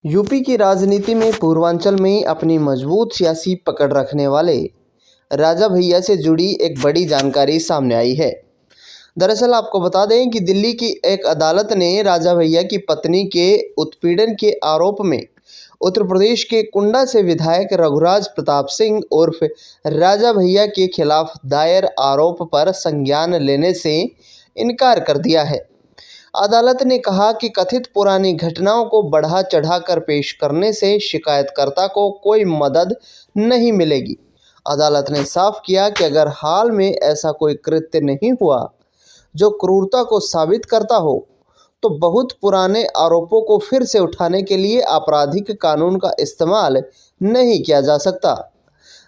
UP की राजनीति में पूर्वांचल में अपनी मजबूत सियासी पकड़ रखने वाले राजा भैया से जुड़ी एक बड़ी जानकारी सामने आई है। दरअसल आपको बता दें कि दिल्ली की एक अदालत ने राजा भैया की पत्नी के उत्पीड़न के आरोप में उत्तर प्रदेश के कुंडा से विधायक रघुराज प्रताप सिंह उर्फ राजा भैया के खिलाफ दायर आरोप पर संज्ञान लेने से इनकार कर दिया है। अदालत ने कहा कि कथित पुरानी घटनाओं को बढ़ा चढ़ाकर पेश करने से शिकायतकर्ता को कोई मदद नहीं मिलेगी। अदालत ने साफ किया कि अगर हाल में ऐसा कोई कृत्य नहीं हुआ जो क्रूरता को साबित करता हो, तो बहुत पुराने आरोपों को फिर से उठाने के लिए आपराधिक कानून का इस्तेमाल नहीं किया जा सकता।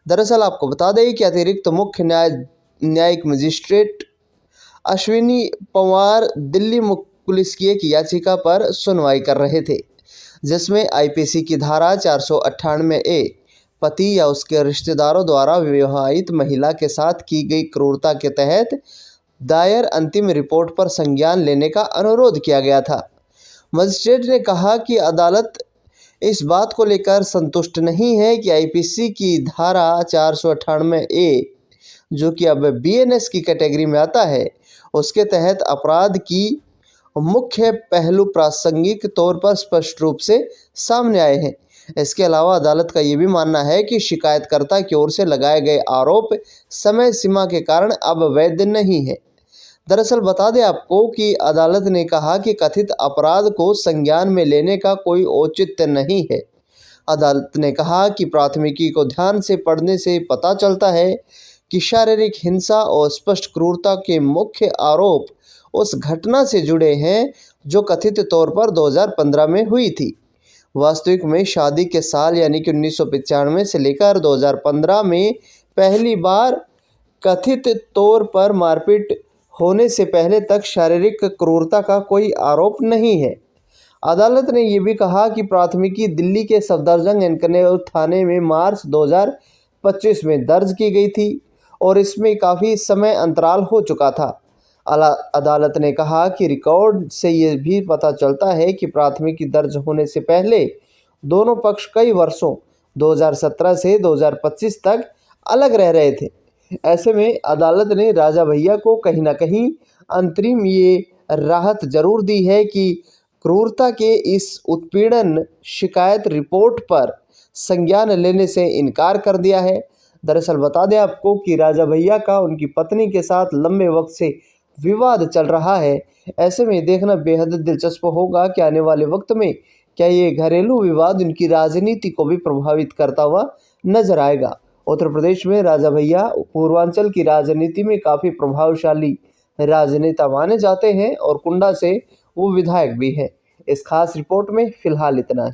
दरअसल आपको बता दें कि अतिरिक्त मुख्य न्यायिक मजिस्ट्रेट अश्विनी पंवार दिल्ली पुलिस की एक याचिका पर सुनवाई कर रहे थे, जिसमें आईपीसी की धारा 498 पति या उसके रिश्तेदारों द्वारा विवाहित महिला के साथ की गई क्रूरता के तहत दायर अंतिम रिपोर्ट पर संज्ञान लेने का अनुरोध किया गया था। मजिस्ट्रेट ने कहा कि अदालत इस बात को लेकर संतुष्ट नहीं है कि आईपीसी की धारा 498 जो कि अब बीएनएस की कैटेगरी में आता है, उसके तहत अपराध की मुख्य पहलू प्रासंगिक तौर पर स्पष्ट रूप से सामने आए हैं। इसके अलावा अदालत का ये भी मानना है कि शिकायतकर्ता की ओर से लगाए गए आरोप समय सीमा के कारण अब वैध नहीं है। दरअसल बता दें आपको कि अदालत ने कहा कि कथित अपराध को संज्ञान में लेने का कोई औचित्य नहीं है। अदालत ने कहा कि प्राथमिकी को ध्यान से पढ़ने से पता चलता है कि शारीरिक हिंसा और स्पष्ट क्रूरता के मुख्य आरोप उस घटना से जुड़े हैं जो कथित तौर पर 2015 में हुई थी। वास्तविक में शादी के साल यानी कि 1995 से लेकर 2015 में पहली बार कथित तौर पर मारपीट होने से पहले तक शारीरिक क्रूरता का कोई आरोप नहीं है। अदालत ने यह भी कहा कि प्राथमिकी दिल्ली के सफदरजंग एन्क्लेव थाने में मार्च 2025 में दर्ज की गई थी और इसमें काफ़ी समय अंतराल हो चुका था। अदालत ने कहा कि रिकॉर्ड से यह भी पता चलता है कि प्राथमिकी दर्ज होने से पहले दोनों पक्ष कई वर्षों 2017 से 2025 तक अलग रह रहे थे। ऐसे में अदालत ने राजा भैया को कहीं ना कहीं अंतरिम ये राहत जरूर दी है कि क्रूरता के इस उत्पीड़न शिकायत रिपोर्ट पर संज्ञान लेने से इनकार कर दिया है। दरअसल बता दें आपको कि राजा भैया का उनकी पत्नी के साथ लंबे वक्त से विवाद चल रहा है। ऐसे में देखना बेहद दिलचस्प होगा कि आने वाले वक्त में क्या ये घरेलू विवाद उनकी राजनीति को भी प्रभावित करता हुआ नजर आएगा। उत्तर प्रदेश में राजा भैया पूर्वांचल की राजनीति में काफ़ी प्रभावशाली राजनेता माने जाते हैं और कुंडा से वो विधायक भी हैं। इस खास रिपोर्ट में फिलहाल इतना है।